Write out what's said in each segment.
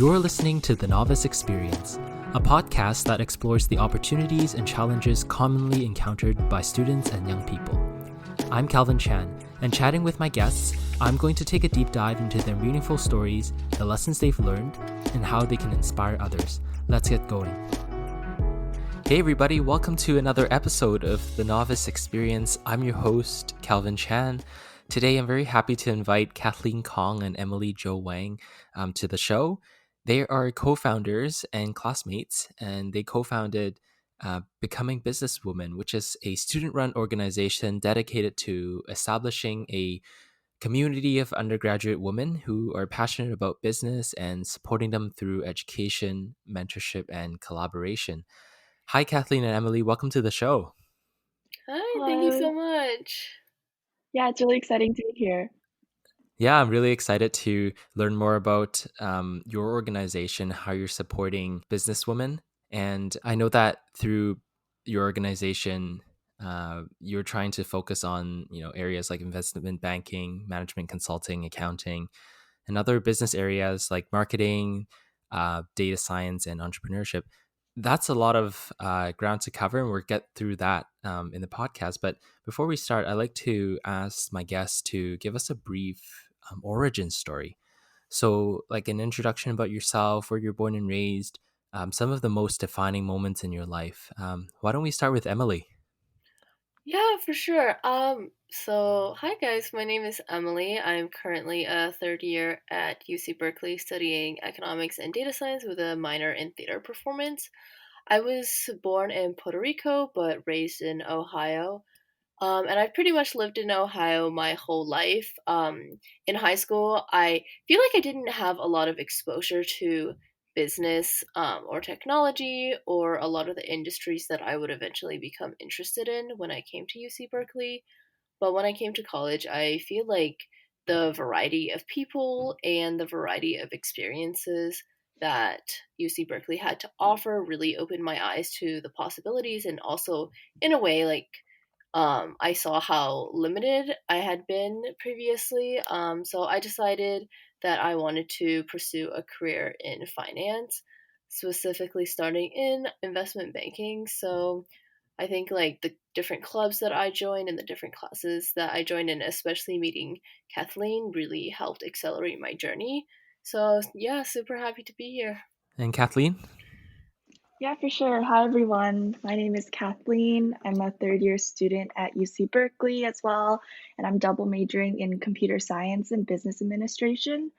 You're listening to the Novice Experience, a podcast that explores the opportunities and challenges commonly encountered by students and young people. I'm Calvin Chan, and chatting with my guests, I'm going to take a deep dive into their meaningful stories, the lessons they've learned, and how they can inspire others. Let's get going. Hey everybody, welcome to another episode of the Novice Experience. I'm your host, Calvin Chan. Today, I'm very happy to invite Kathleen Kong and Emily ZhouWang to the show. They are co-founders and classmates, and they co-founded Becoming Businesswomen, which is a student-run organization dedicated to establishing a community of undergraduate women who are passionate about business and supporting them through education, mentorship, and collaboration. Hi, Kathleen and Emily. Welcome to the show. Hi, thank you so much. Yeah, it's really exciting to be here. Yeah, I'm really excited to learn more about your organization, how you're supporting businesswomen. And I know that through your organization, you're trying to focus on areas like investment banking, management consulting, accounting, and other business areas like marketing, data science, and entrepreneurship. That's a lot of ground to cover, and we'll get through that in the podcast. But before we start, I'd like to ask my guests to give us a brief origin story. So, like an introduction about yourself, where you're born and raised, some of the most defining moments in your life. Why don't we start with Emily? Yeah, for sure. So hi guys, my name is Emily. I'm currently a third year at UC Berkeley studying economics and data science with a minor in theater performance. I was born in Puerto Rico but raised in Ohio. And I've pretty much lived in Ohio my whole life. In high school, I feel like I didn't have a lot of exposure to business or technology or a lot of the industries that I would eventually become interested in when I came to UC Berkeley. But when I came to college, I feel like the variety of people and the variety of experiences that UC Berkeley had to offer really opened my eyes to the possibilities and also, in a way, like I saw how limited I had been previously. So I decided that I wanted to pursue a career in finance, specifically starting in investment banking. So I think like the different clubs that I joined and the different classes that I joined, and especially meeting Kathleen, really helped accelerate my journey. So yeah, super happy to be here. And Kathleen? Yeah, for sure. Hi, everyone. My name is Kathleen. I'm a third year student at UC Berkeley as well, and I'm double majoring in computer science and business administration.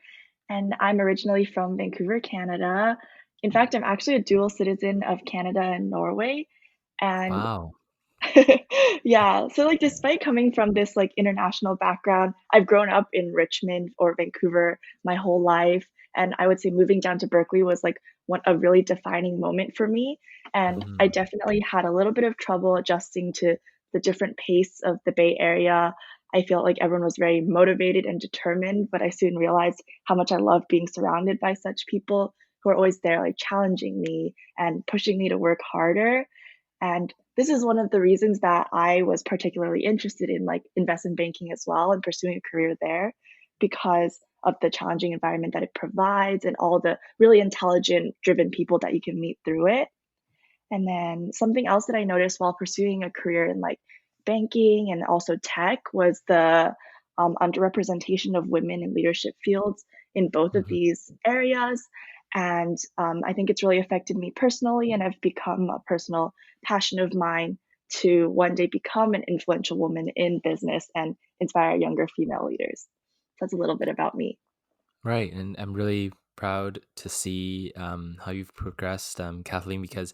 And I'm originally from Vancouver, Canada. In fact, I'm actually a dual citizen of Canada and Norway. And Wow. yeah, so like despite coming from this like international background, I've grown up in Richmond or Vancouver my whole life, and I would say moving down to Berkeley was like a really defining moment for me. And I definitely had a little bit of trouble adjusting to the different pace of the Bay Area. I felt like everyone was very motivated and determined, but I soon realized how much I love being surrounded by such people who are always there, like challenging me and pushing me to work harder. And this is one of the reasons that I was particularly interested in like investment banking as well and pursuing a career there, because of the challenging environment that it provides and all the really intelligent, driven people that you can meet through it. And then something else that I noticed while pursuing a career in like banking and also tech was the underrepresentation of women in leadership fields in both of these areas. And I think it's really affected me personally, and I've become a personal passion of mine to one day become an influential woman in business and inspire younger female leaders. So that's a little bit about me. Right. And I'm really proud to see how you've progressed, Kathleen, because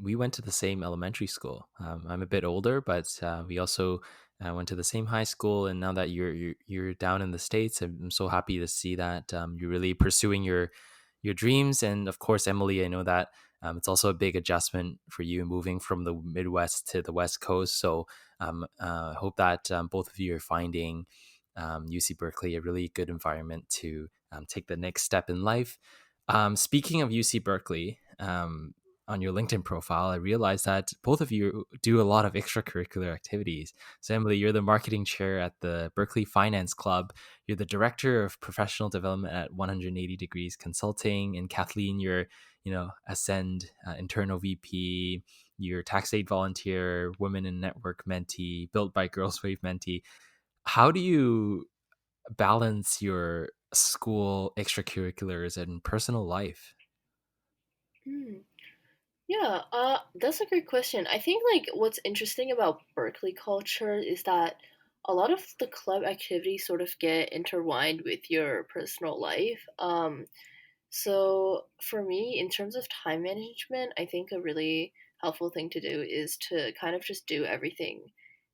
we went to the same elementary school. I'm a bit older, but we also went to the same high school. And now that you're down in the States, I'm so happy to see that you're really pursuing your dreams. And of course, Emily, I know that it's also a big adjustment for you moving from the Midwest to the West Coast. So I hope that both of you are finding UC Berkeley a really good environment to take the next step in life. Speaking of UC Berkeley, on your LinkedIn profile, I realized that both of you do a lot of extracurricular activities. So Emily, you're the marketing chair at the Berkeley Finance Club. You're the director of professional development at 180 Degrees Consulting, and Kathleen, you're Ascend internal VP. You're tax aid volunteer, women in network mentee, built by Girls Wave mentee. How do you balance your school extracurriculars and personal life? Hmm. Yeah, that's a great question. I think like what's interesting about Berkeley culture is that a lot of the club activities sort of get intertwined with your personal life. So for me, in terms of time management, I think a really helpful thing to do is to kind of just do everything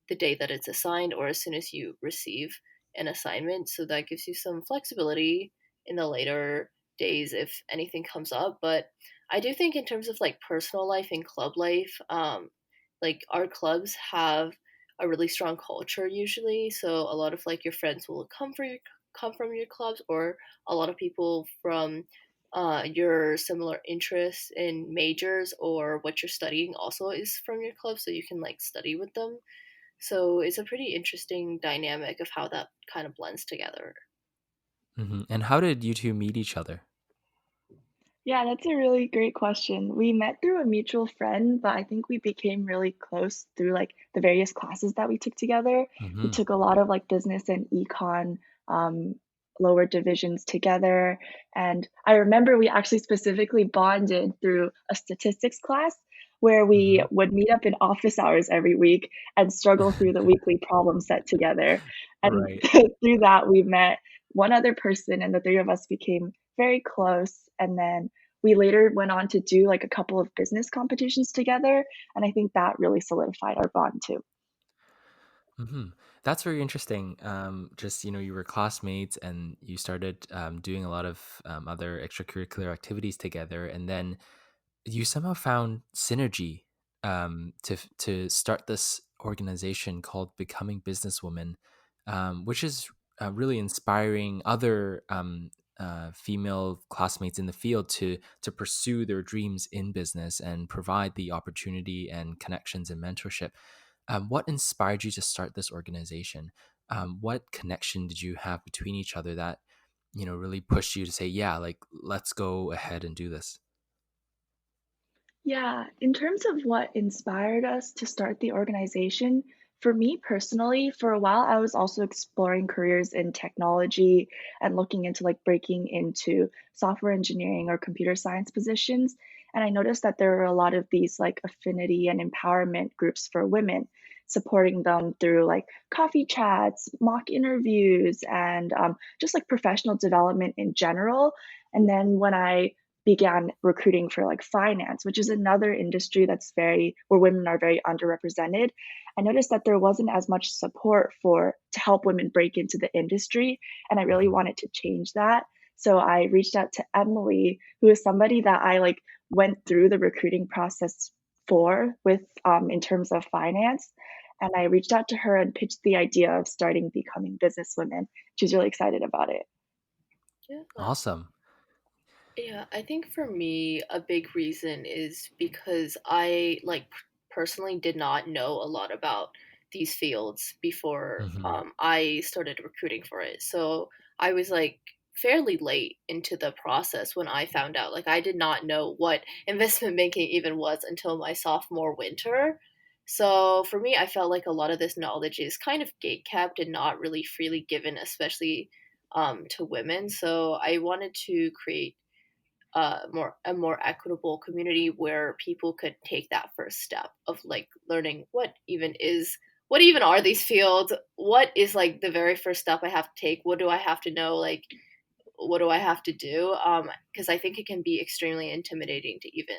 the day that it's assigned or as soon as you receive an assignment. So that gives you some flexibility in the later days if anything comes up. But I do think in terms of like personal life and club life, like our clubs have a really strong culture usually. So a lot of like your friends will come from your clubs, or a lot of people from your similar interests in majors or what you're studying also is from your club, so you can like study with them. So it's a pretty interesting dynamic of how that kind of blends together. And how did you two meet each other? Yeah, that's a really great question. We met through a mutual friend, but I think we became really close through like the various classes that we took together. We Hmm. took a lot of like business and econ um, lower divisions together. And I remember we actually specifically bonded through a statistics class where we Hmm. would meet up in office hours every week and struggle through the weekly problem set together. And Right. through that, we met one other person, and the three of us became very close. And then we later went on to do like a couple of business competitions together, and I think that really solidified our bond too. Hmm. That's very interesting. Just you were classmates and you started doing a lot of other extracurricular activities together, and then you somehow found synergy to start this organization called Becoming Businesswomen, which is really inspiring other female classmates in the field to pursue their dreams in business and provide the opportunity and connections and mentorship. What inspired you to start this organization? What connection did you have between each other that really pushed you to say, yeah, like let's go ahead and do this? Yeah, in terms of what inspired us to start the organization, for me personally, for a while I was also exploring careers in technology and looking into like breaking into software engineering or computer science positions. And I noticed that there were a lot of these like affinity and empowerment groups for women, supporting them through like coffee chats, mock interviews, and just like professional development in general. And then when I began recruiting for like finance, which is another industry that's very where women are very underrepresented. I noticed that there wasn't as much support for to help women break into the industry, and I really Mhm. wanted to change that. So I reached out to Emily, who is somebody that I like went through the recruiting process for with in terms of finance. And I reached out to her and pitched the idea of starting Becoming Businesswomen. She's really excited about it. Yeah. Awesome. Yeah, I think for me, a big reason is because I like personally did not know a lot about these fields before Hmm. I started recruiting for it. So I was like fairly late into the process when I found out. Like I did not know what investment banking even was until my sophomore winter. So for me, I felt like a lot of this knowledge is kind of gate kept and not really freely given, especially to women. So I wanted to create a more equitable community where people could take that first step of like learning what even are these fields, what is like the very first step I have to take, what do I have to know, like what do I have to do, because I think it can be extremely intimidating to even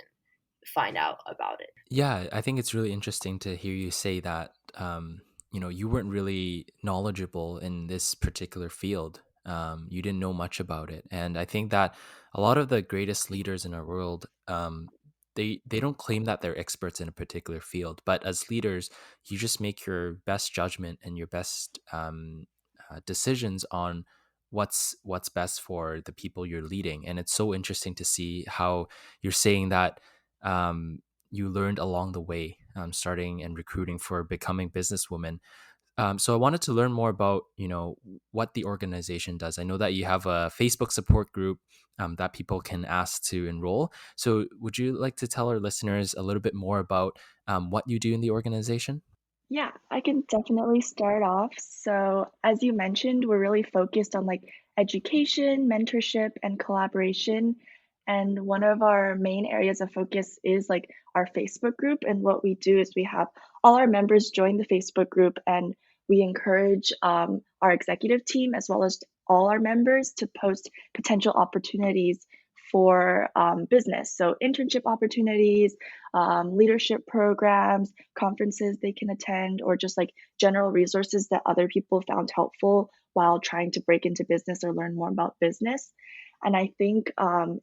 find out about it. Yeah, I think it's really interesting to hear you say that you weren't really knowledgeable in this particular field. You didn't know much about it, and I think that a lot of the greatest leaders in our world, they don't claim that they're experts in a particular field, but as leaders, you just make your best judgment and your best decisions on what's best for the people you're leading. And it's so interesting to see how you're saying that um, you learned along the way, starting and recruiting for Becoming Businesswomen. So I wanted to learn more about, what the organization does. I know that you have a Facebook support group that people can ask to enroll. So would you like to tell our listeners a little bit more about what you do in the organization? Yeah, I can definitely start off. So, as you mentioned, we're really focused on like education, mentorship, and collaboration. And one of our main areas of focus is like our Facebook group. And what we do is we have all our members join the Facebook group, and we encourage our executive team as well as all our members to post potential opportunities for business. So, internship opportunities, leadership programs, conferences they can attend, or just like general resources that other people found helpful while trying to break into business or learn more about business. And I think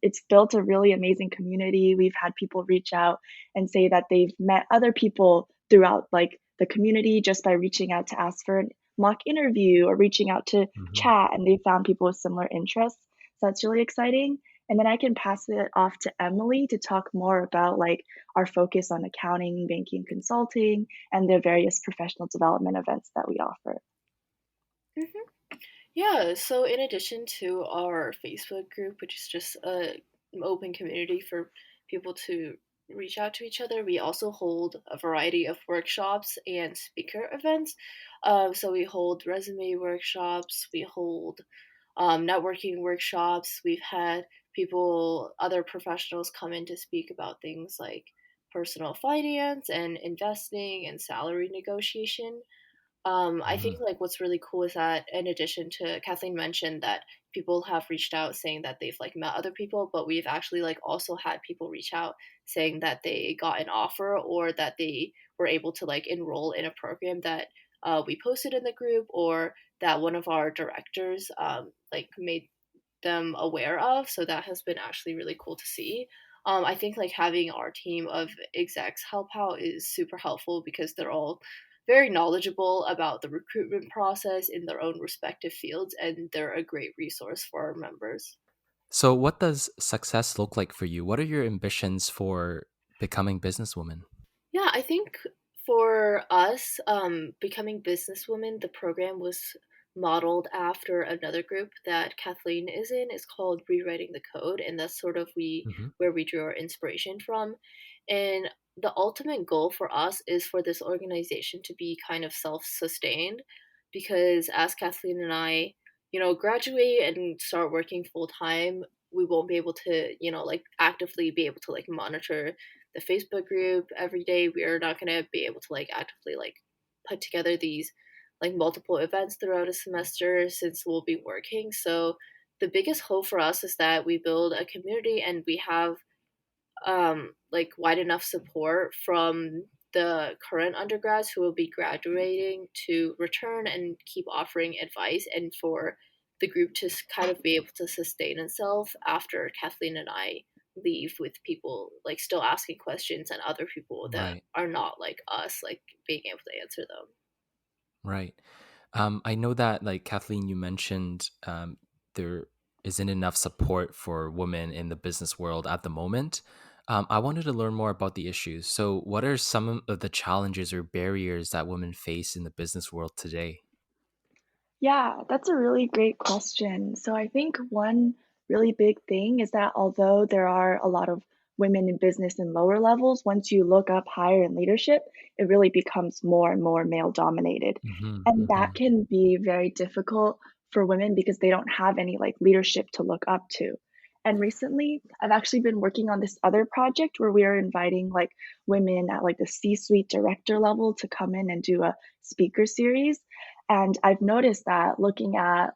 it's built a really amazing community. We've had people reach out and say that they've met other people throughout like the community just by reaching out to ask for a mock interview or reaching out to Hmm. chat, and they found people with similar interests. So that's really exciting. And then I can pass it off to Emily to talk more about like our focus on accounting, banking, consulting, and the various professional development events that we offer. Mhm. Yeah, so in addition to our Facebook group, which is just an open community for people to reach out to each other, we also hold a variety of workshops and speaker events. So we hold resume workshops, we hold networking workshops. We've had other professionals come in to speak about things like personal finance and investing and salary negotiation. I think Hmm. like what's really cool is that in addition to Kathleen mentioned that people have reached out saying that they've like met other people, but we've actually like also had people reach out saying that they got an offer or that they were able to like enroll in a program that we posted in the group or that one of our directors like made them aware of. So that has been actually really cool to see. I think like having our team of execs help out is super helpful because they're all very knowledgeable about the recruitment process in their own respective fields, and they're a great resource for our members. So what does success look like for you? What are your ambitions for Becoming Businesswoman? Yeah, I think for us, Becoming Businesswomen, the program was modeled after another group that Kathleen is in. It's called Rewriting the Code, and that's sort of we Hmm. where we drew our inspiration from. And the ultimate goal for us is for this organization to be kind of self-sustained, because as Kathleen and I, graduate and start working full time, we won't be able to, like actively be able to like monitor the Facebook group every day. We are not going to be able to like actively like put together these like multiple events throughout a semester since we'll be working. So the biggest hope for us is that we build a community and we have like wide enough support from the current undergrads who will be graduating to return and keep offering advice and for the group to kind of be able to sustain itself after Kathleen and I leave with people like still asking questions and other people that Right, are not like us like being able to answer them. right. I know that, like Kathleen, you mentioned there isn't enough support for women in the business world at the moment. I wanted to learn more about the issues. So, what are some of the challenges or barriers that women face in the business world today? Yeah, that's a really great question. So I think one really big thing is that although there are a lot of women in business in lower levels, once you look up higher in leadership, it really becomes more and more male dominated. Hmm. And that Hmm. can be very difficult for women because they don't have any like leadership to look up to. And recently, I've actually been working on this other project where we are inviting like women at like the C-suite director level to come in and do a speaker series. And I've noticed that looking at,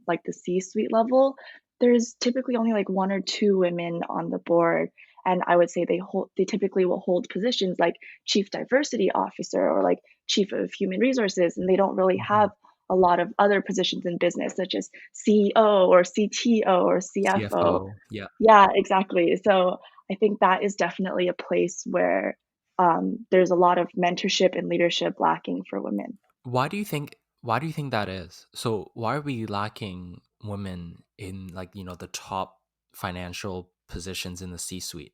like, the C-suite level, there's typically only, like, 1 or 2 women on the board, and I would say they typically will hold positions like chief diversity officer or, like, chief of human resources, and they don't really Hmm. have a lot of other positions in business, such as CEO or CTO or CFO. CFO. Yeah. Yeah, exactly. So, I think that is definitely a place where, there's a lot of mentorship and leadership lacking for women. Why do you think that is? So why are we lacking women in, like, the top financial positions in the C-suite?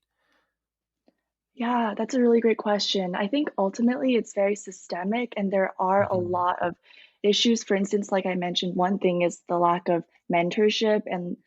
Yeah, that's a really great question. I think ultimately it's very systemic, and there are a Hmm. lot of issues. For instance, like I mentioned, one thing is the lack of mentorship, and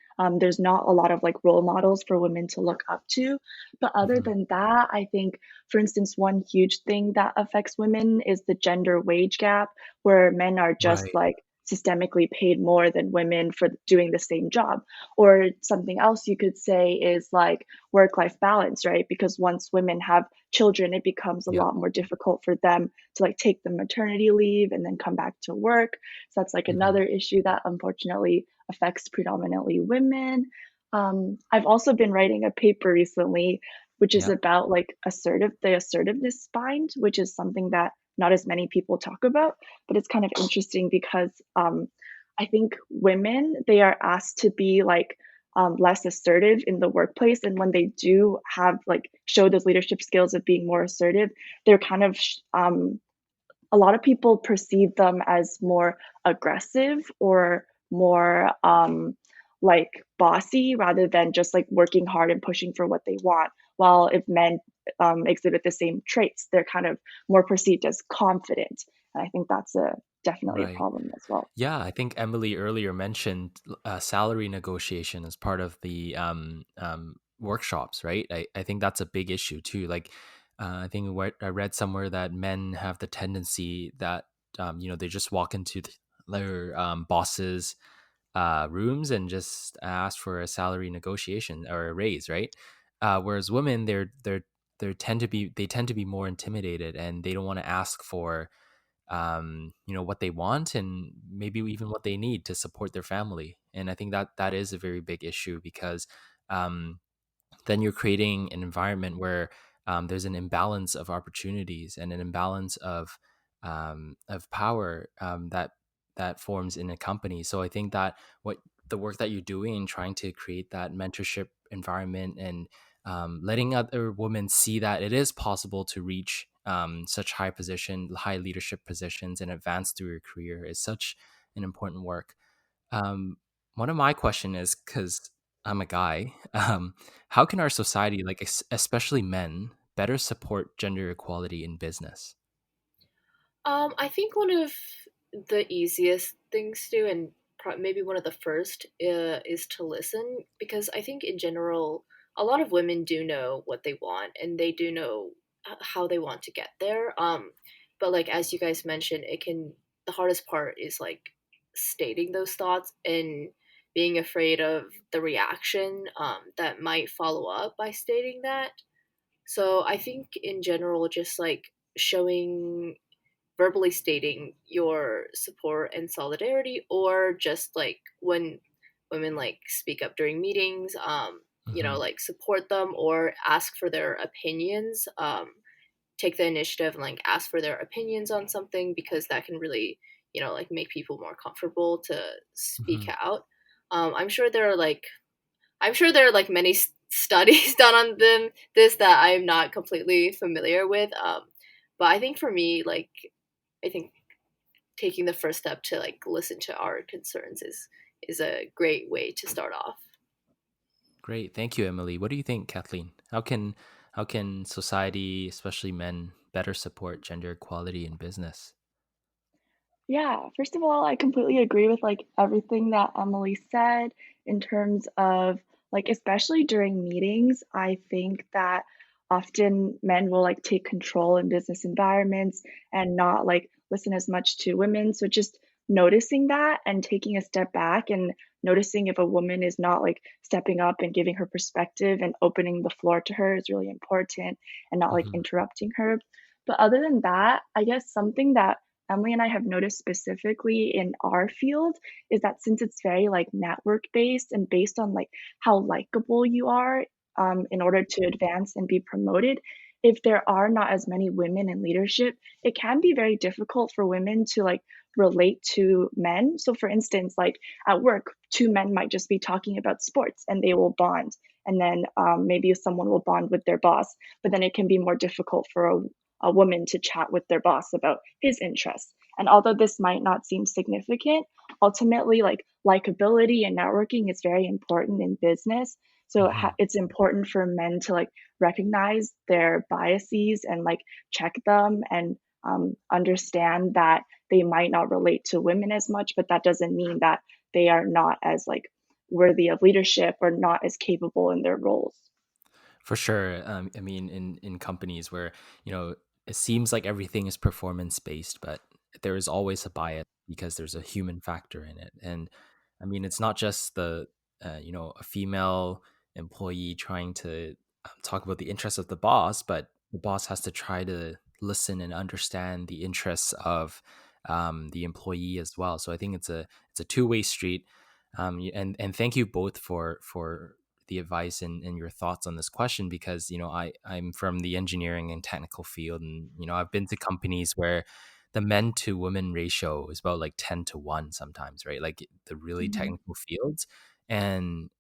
there's not a lot of like role models for women to look up to. But other Hmm. than that, I think, for instance, one huge thing that affects women is the gender wage gap, where men are just Right. like systemically paid more than women for doing the same job. Or something else you could say is like work life balance, right? Because once women have children, it becomes a Yep. lot more difficult for them to like take the maternity leave and then come back to work. So that's like Hmm. another issue that unfortunately affects predominantly women. I've also been writing a paper recently, which is Yep. about like the assertiveness bind, which is something that not as many people talk about, but it's kind of interesting because I think women, they are asked to be like less assertive in the workplace. And when they do have like show those leadership skills of being more assertive, they're kind of a lot of people perceive them as more aggressive or more like bossy rather than just like working hard and pushing for what they want. While if men exhibit the same traits, they're kind of more perceived as confident. And I think that's a definitely a Right. problem as well. Yeah, I think Emily earlier mentioned salary negotiation as part of the workshops, right? I think that's a big issue too. Like, I think I read somewhere that men have the tendency that they just walk into their bosses' rooms and just ask for a salary negotiation or a raise, right? Whereas women, they tend to be more intimidated and they don't want to ask for what they want and maybe even what they need to support their family. And I think that that is a very big issue because um, then you're creating an environment where there's an imbalance of opportunities and an imbalance of power that forms in a company. So I think that what the work that you're doing in trying to create that mentorship environment and letting other women see that it is possible to reach such high leadership positions and advance through your career is such an important work. um, One of my question is because I'm a guy, how can our society, like especially men, better support gender equality in business? I think one of the easiest things to do, and maybe one of the first, is to listen, because I think in general, a lot of women do know what they want and they do know how they want to get there. But like as you guys mentioned, the hardest part is like stating those thoughts and being afraid of the reaction that might follow up by stating that. So I think in general, just like showing verbally stating your support and solidarity, or just like when women like speak up during meetings, Hmm. like support them or ask for their opinions, take the initiative and like ask for their opinions on something, because that can really, like make people more comfortable to speak Hmm. out. I'm sure there are like many studies done on this that I'm not completely familiar with. But I think for me, like, I think taking the first step to like listen to our concerns is a great way to start off. Great, thank you, Emily. What do you think, Kathleen? How can society, especially men, better support gender equality in business? Yeah, first of all, I completely agree with like everything that Emily said in terms of like, especially during meetings, I think that often men will like take control in business environments and not like listen as much to women. So just noticing that and taking a step back and noticing if a woman is not like stepping up and giving her perspective and opening the floor to her is really important and not like Hmm. interrupting her. But other than that, I guess something that Emily and I have noticed specifically in our field is that since it's very like network based and based on like how likable you are in order to advance and be promoted, if there are not as many women in leadership, it can be very difficult for women to like relate to men. So, for instance, like at work, two men might just be talking about sports and they will bond. And then maybe someone will bond with their boss, but then it can be more difficult for a woman to chat with their boss about his interests. And although this might not seem significant, ultimately, like likability and networking is very important in business So Hmm. it's important for men to like recognize their biases and like check them and understand that they might not relate to women as much, but that doesn't mean that they are not as like worthy of leadership or not as capable in their roles. For sure. I mean, in companies where, it seems like everything is performance based, but there is always a bias because there's a human factor in it. And I mean, it's not just a female employee trying to talk about the interests of the boss, but the boss has to try to listen and understand the interests of the employee as well. So I think it's a two-way street. And thank you both for the advice and your thoughts on this question, because I'm from the engineering and technical field, and I've been to companies where the men to women ratio is about like 10 to 1 sometimes, right? Like the really Mhm. technical fields. And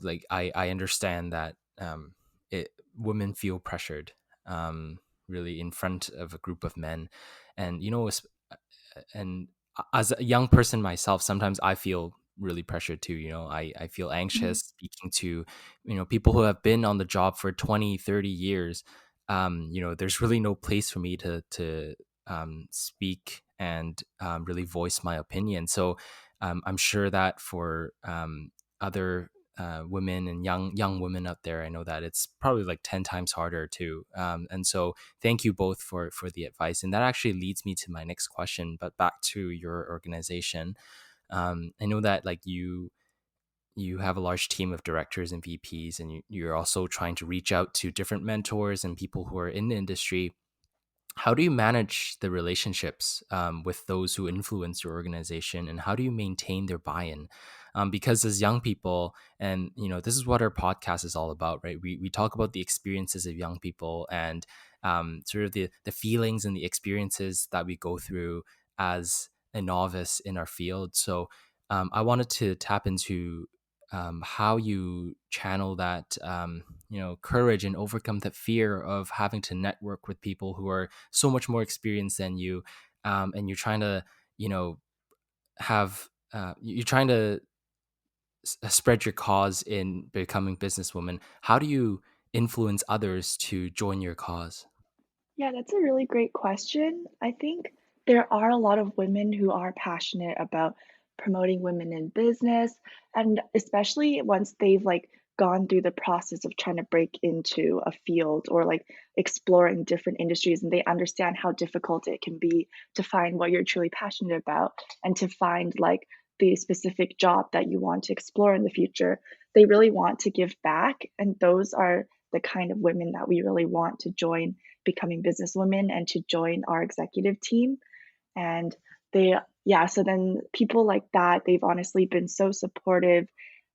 like I understand that women feel pressured, really in front of a group of men. And and as a young person myself, sometimes I feel really pressured too. I feel Mhm. anxious speaking to people who have been on the job for 20, 30 years. There's really no place for me to speak and really voice my opinion. So I'm sure that for other women and young women out there, I know that it's probably like 10 times harder too. And so thank you both for the advice. And that actually leads me to my next question, but back to your organization. I know that like you have a large team of directors and VPs, and you're also trying to reach out to different mentors and people who are in the industry. How do you manage the relationships with those who influence your organization, and how do you maintain their buy-in? Because as young people, and this is what our podcast is all about, right? We talk about the experiences of young people, and sort of the feelings and the experiences that we go through as a novice in our field. So I wanted to tap into how you channel that courage and overcome the fear of having to network with people who are so much more experienced than you, and you're trying to you know have you're trying to spread your cause in becoming businesswoman. How do you influence others to join your cause? Yeah, that's a really great question. I think there are a lot of women who are passionate about promoting women in business, and especially once they've like gone through the process of trying to break into a field or like exploring different industries, and they understand how difficult it can be to find what you're truly passionate about and to find like the specific job that you want to explore in the future. They really want to give back, and those are the kind of women that we really want to join Becoming Businesswomen and to join our executive team. And they, yeah, so then people like that, they've honestly been so supportive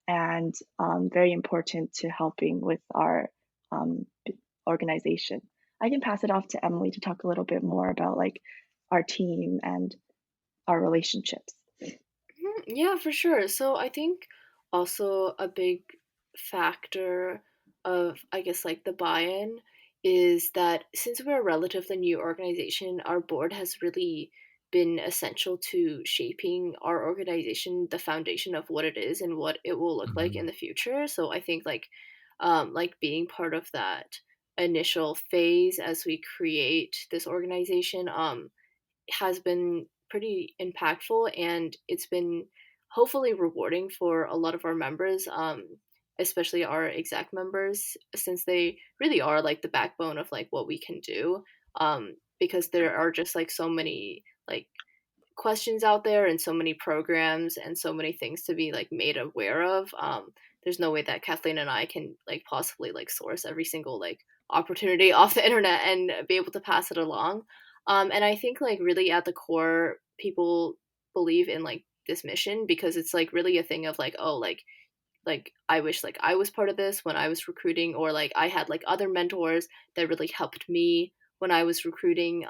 and very important to helping with our organization. I can pass it off to Emily to talk a little bit more about like our team and our relationships. Yeah, for sure. So I think also a big factor of, I guess, like the buy in is that since we're a relatively new organization, our board has really been essential to shaping our organization, the foundation of what it is and what it will look like in Mhm. the future. So I think like being part of that initial phase as we create this organization, has been pretty impactful, and it's been hopefully rewarding for a lot of our members, especially our exec members, since they really are like the backbone of like what we can do, because there are just like so many like questions out there and so many programs and so many things to be like made aware of. There's no way that Kathleen and I can like possibly like source every single like opportunity off the internet and be able to pass it along. And I think like really at the core, people believe in like this mission because it's like really a thing of like, oh, like I wish like I was part of this when I was recruiting, or like I had like other mentors that really helped me when I was recruiting.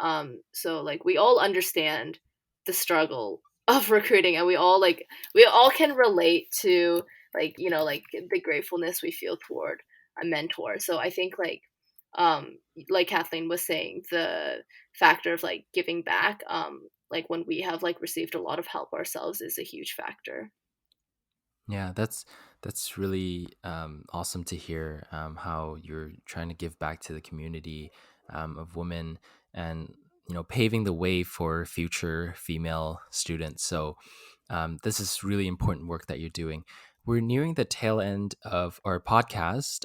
So like we all understand the struggle of recruiting, and we all can relate to like like the gratefulness we feel toward a mentor. So I think like Kathleen was saying, the factor of like giving back, like when we have like received a lot of help ourselves, is a huge factor. Yeah, That's really awesome to hear how you're trying to give back to the community of women and paving the way for future female students. So this is really important work that you're doing. We're nearing the tail end of our podcast.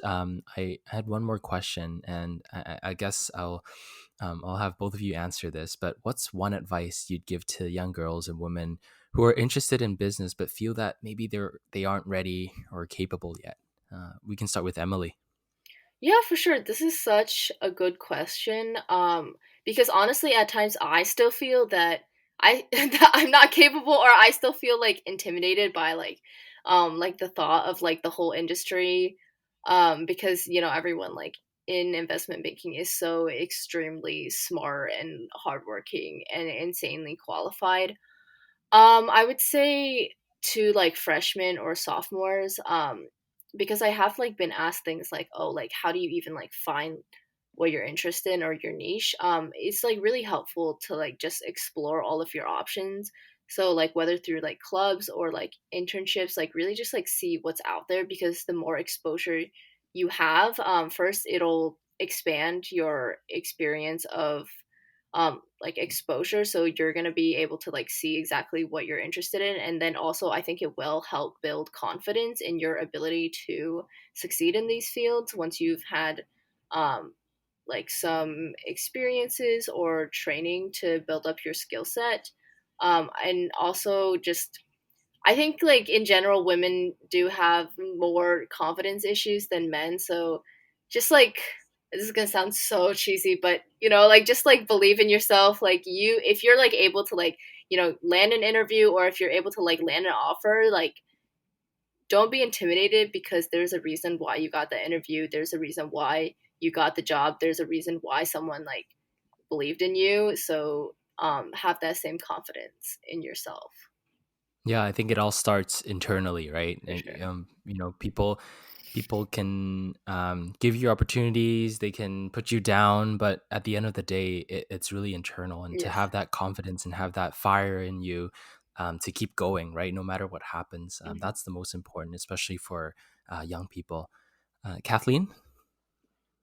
I had one more question, and I guess I'll have both of you answer this. But what's one advice you'd give to young girls and women who are interested in business but feel that maybe they aren't ready or capable yet? We can start with Emily. Yeah, for sure. This is such a good question. Because honestly, at times I still feel that that I'm not capable, or I still feel like intimidated by like the thought of like the whole industry. Because everyone like in investment banking is so extremely smart and hardworking and insanely qualified. I would say to like freshmen or sophomores, because I have like been asked things like, oh, like how do you even like find what you're interested in or your niche? It's like really helpful to like just explore all of your options. So like whether through like clubs or like internships, like really just like see what's out there, because the more exposure you have, first it'll expand your experience of like exposure, so you're going to be able to like see exactly what you're interested in, and then also I think it will help build confidence in your ability to succeed in these fields once you've had um like some experiences or training to build up your skill set. And also just I think like in general women do have more confidence issues than men, so just like this is gonna sound so cheesy, but like just like believe in yourself. Like you, if you're like able to like land an interview, or if you're able to like land an offer, like don't be intimidated, because there's a reason why you got the interview. There's a reason why you got the job. There's a reason why someone like believed in you. So have that same confidence in yourself Yeah, I think it all starts internally, right? for sure. People can give you opportunities, they can put you down, but at the end of the day, it's really internal. And to Yes. have that confidence and have that fire in you to keep going, right? No matter what happens, Mhm. that's the most important, especially for young people. Kathleen?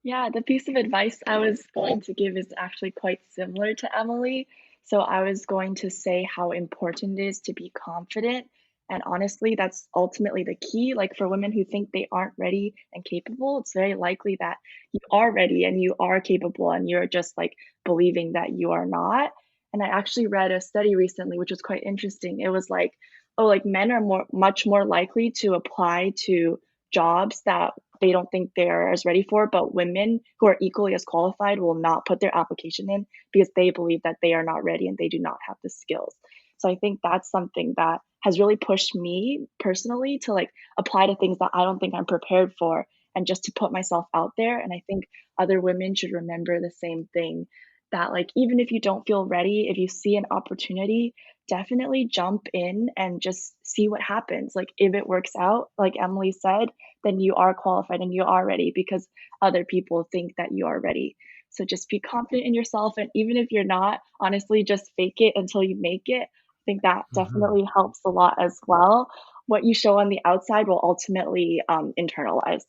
Yeah, the piece of advice I was going to give is actually quite similar to Emily. So I was going to say how important it is to be confident. And honestly, that's ultimately the key. Like for women who think they aren't ready and capable, it's very likely that you are ready and you are capable and you're just like believing that you are not. And I actually read a study recently, which was quite interesting. It was like, oh, like men are much more likely to apply to jobs that they don't think they're as ready for, but women who are equally as qualified will not put their application in because they believe that they are not ready and they do not have the skills. So I think that's something that has really pushed me personally to like apply to things that I don't think I'm prepared for and just to put myself out there. And I think other women should remember the same thing, that like even if you don't feel ready, if you see an opportunity, definitely jump in and just see what happens. Like if it works out, like Emily said, then you are qualified and you are ready because other people think that you are ready. So just be confident in yourself. And even if you're not, honestly, just fake it until you make it. I think that Mhm. definitely helps a lot as well. What you show on the outside will ultimately internalize.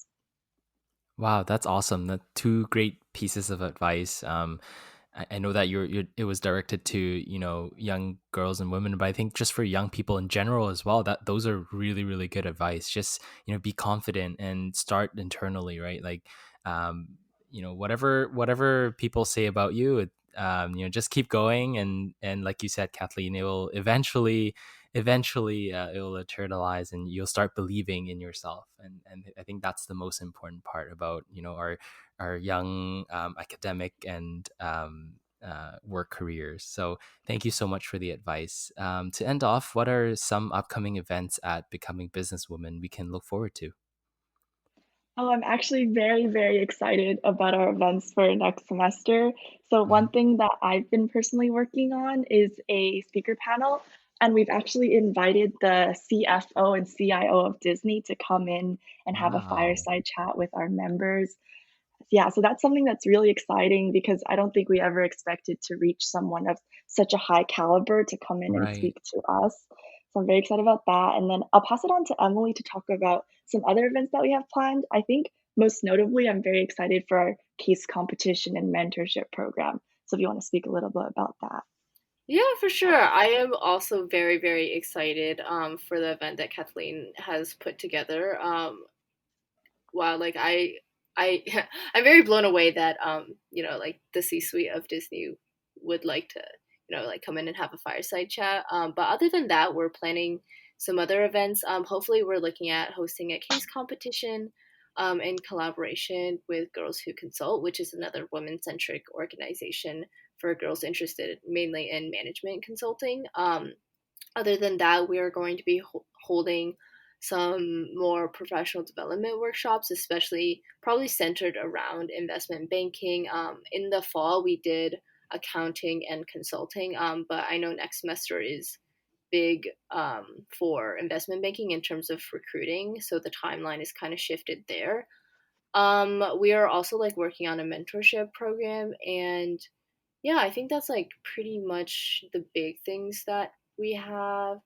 Wow, that's awesome. That two great pieces of advice. I know that it was directed to young girls and women, but I think just for young people in general as well, that those are really really good advice. Just be confident and start internally, right? Like, whatever people say about you, just keep going, and like you said, Kathleen, it will eventually it will internalize and you'll start believing in yourself, and I think that's the most important part about our young academic and work careers. So thank you so much for the advice. To end off, what are some upcoming events at Becoming Businesswoman we can look forward to? Oh, I'm actually very, very excited about our events for next semester. So, one Mhm. thing that I've been personally working on is a speaker panel, and we've actually invited the CFO and CIO of Disney to come in and have a Wow. fireside chat with our members. Yeah, so that's something that's really exciting because I don't think we ever expected to reach someone of such a high caliber to come in and Right. speak to us. So I'm very excited about that. And then I'll pass it on to Emily to talk about some other events that we have planned. I think most notably, I'm very excited for our case competition and mentorship program. So if you want to speak a little bit about that. Yeah, for sure. I am also very, very excited for the event that Kathleen has put together. Wow, like I I'm very blown away that like the C-suite of Disney would like to, like come in and have a fireside chat. But other than that, we're planning some other events. Hopefully we're looking at hosting a case competition in collaboration with Girls Who Consult, which is another women-centric organization for girls interested mainly in management consulting. Other than that, we are going to be holding some more professional development workshops, especially probably centered around investment banking. In the fall, we did accounting and consulting, but I know next semester is big for investment banking in terms of recruiting, so the timeline is kind of shifted there. We are also like working on a mentorship program, and yeah, I think that's like pretty much the big things that we have.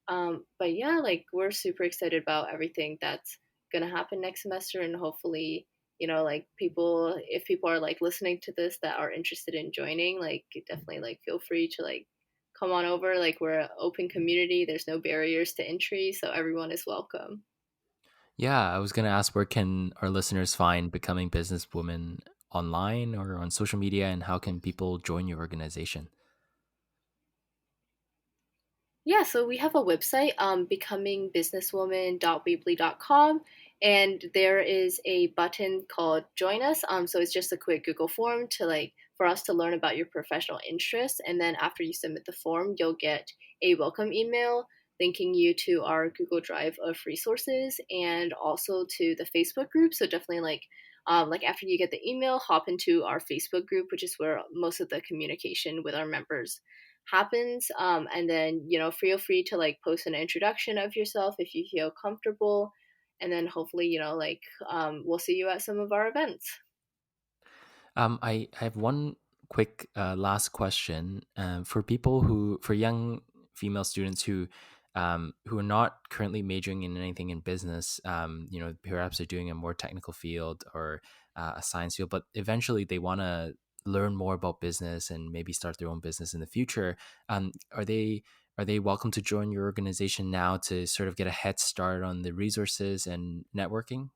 But yeah, like we're super excited about everything that's gonna happen next semester, and hopefully, like if people are like listening to this that are interested in joining, like definitely like feel free to like come on over. Like we're an open community. There's no barriers to entry, so everyone is welcome. Yeah, I was going to ask, where can our listeners find Becoming Businesswomen online or on social media, and how can people join your organization? Yeah, so we have a website, becomingbusinesswoman.weebly.com, and there is a button called Join Us. So it's just a quick Google form to like for us to learn about your professional interests, and then after you submit the form, you'll get a welcome email linking you to our Google Drive of resources and also to the Facebook group. So definitely like after you get the email, hop into our Facebook group, which is where most of the communication with our members happens. And then feel free to like post an introduction of yourself if you feel comfortable, and then hopefully we'll see you at some of our events. I have one quick last question for young female students who are not currently majoring in anything in business. Perhaps they're doing a more technical field or a science field, but eventually they want to learn more about business and maybe start their own business in the future. Are they welcome to join your organization now to sort of get a head start on the resources and networking?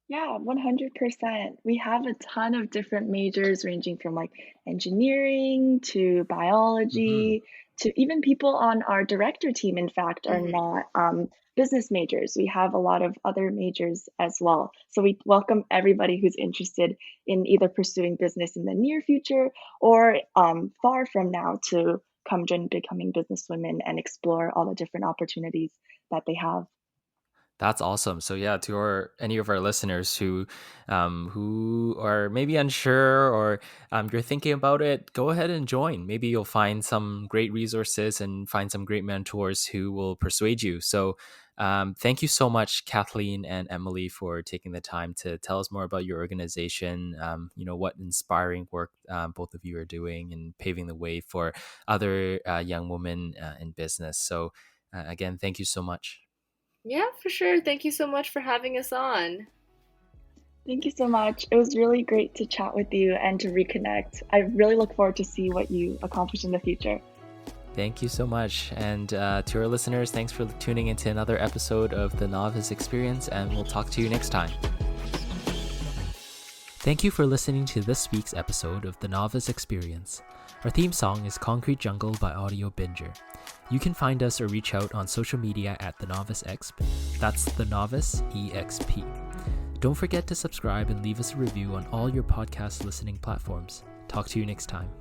Yeah, 100%. We have a ton of different majors ranging from like engineering to Hmm. biology to even people on our director team, in fact, are Hmm. not business majors. We have a lot of other majors as well. So we welcome everybody who's interested in either pursuing business in the near future or far from now to come join Becoming Businesswomen and explore all the different opportunities that they have. That's awesome. So yeah, to any of our listeners who are maybe unsure or you're thinking about it, go ahead and join. Maybe you'll find some great resources and find some great mentors who will persuade you. So thank you so much, Kathleen and Emily, for taking the time to tell us more about your organization. What inspiring work both of you are doing and paving the way for other young women in business. So again, thank you so much. Yeah, for sure. Thank you so much for having us on. Thank you so much. It was really great to chat with you and to reconnect. I really look forward to see what you accomplish in the future. Thank you so much. And to our listeners, thanks for tuning into another episode of the Novice Experience, and we'll talk to you next time. Thank you for listening to this week's episode of the Novice Experience. Our theme song is Concrete Jungle by Audio Binger. You can find us or reach out on social media at The Novice Exp. That's The Novice EXP. Don't forget to subscribe and leave us a review on all your podcast listening platforms. Talk to you next time.